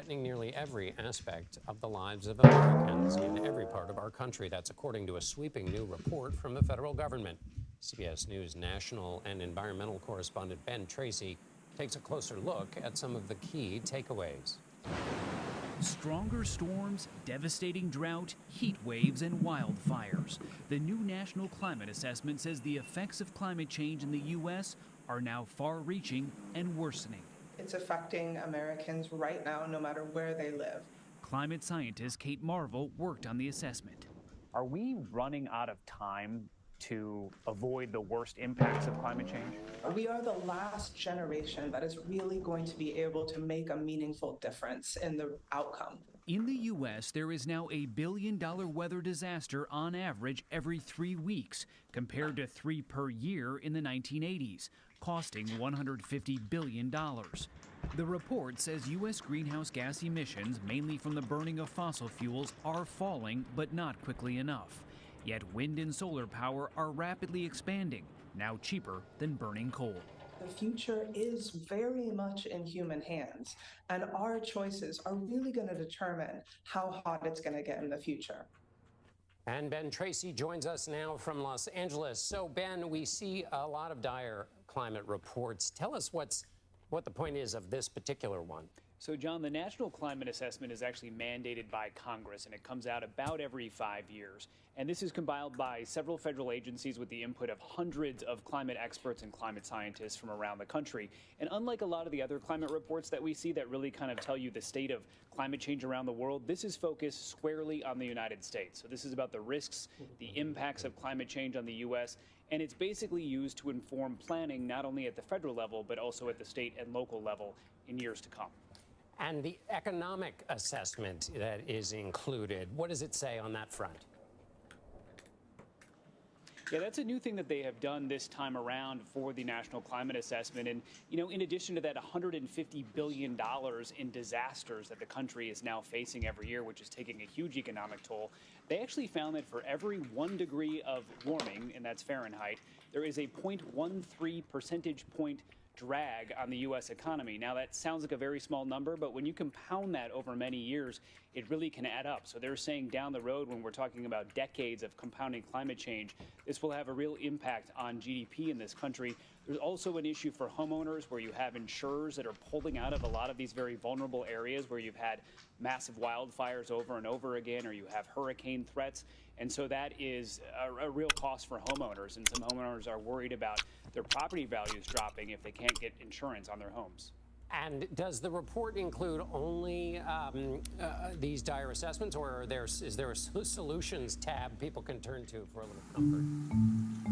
threatening nearly every aspect of the lives of Americans in every part of our country. That's according to a sweeping new report from the federal government. CBS News national and environmental correspondent Ben Tracy takes a closer look at some of the key takeaways. Stronger storms, devastating drought, heat waves, and wildfires. The new National Climate Assessment says the effects of climate change in the U.S. are now far-reaching and worsening. It's affecting Americans right now, no matter where they live. Climate scientist Kate Marvel worked on the assessment. Are we running out of time to avoid the worst impacts of climate change? We are the last generation that is really going to be able to make a meaningful difference in the outcome. In the U.S., there is now a $1 billion weather disaster on average every 3 weeks, compared to 3 per year in the 1980s, costing $150 billion. The report says U.S. greenhouse gas emissions, mainly from the burning of fossil fuels, are falling, but not quickly enough. Yet wind and solar power are rapidly expanding, now cheaper than burning coal. The future is very much in human hands, and our choices are really going to determine how hot it's going to get in the future. And Ben Tracy joins us now from Los Angeles. So, Ben, we see a lot of dire climate reports. Tell us what the point is of this particular one. So, John, the National Climate Assessment is actually mandated by Congress, and it comes out about every 5 years. And this is compiled by several federal agencies with the input of hundreds of climate experts and climate scientists from around the country. And unlike a lot of the other climate reports that we see that really kind of tell you the state of climate change around the world, this is focused squarely on the United States. So this is about the risks, the impacts of climate change on the U.S., and it's basically used to inform planning not only at the federal level, but also at the state and local level in years to come. And the economic assessment that is included, what does it say on that front? Yeah, that's a new thing that they have done this time around for the National Climate Assessment. And, you know, in addition to that $150 billion in disasters that the country is now facing every year, which is taking a huge economic toll, they actually found that for every 1 degree of warming, and that's Fahrenheit, there is a 0.13 percentage point drag on the U.S. economy. Now, that sounds like a very small number, but when you compound that over many years, it really can add up. So they're saying down the road, when we're talking about decades of compounding climate change, this will have a real impact on GDP in this country. There's also an issue for homeowners where you have insurers that are pulling out of a lot of these very vulnerable areas where you've had massive wildfires over and over again, or you have hurricane threats. And so that is a real cost for homeowners. And some homeowners are worried about their property values dropping if they can't get insurance on their homes. And does the report include only these dire assessments, or is there a solutions tab people can turn to for a little comfort?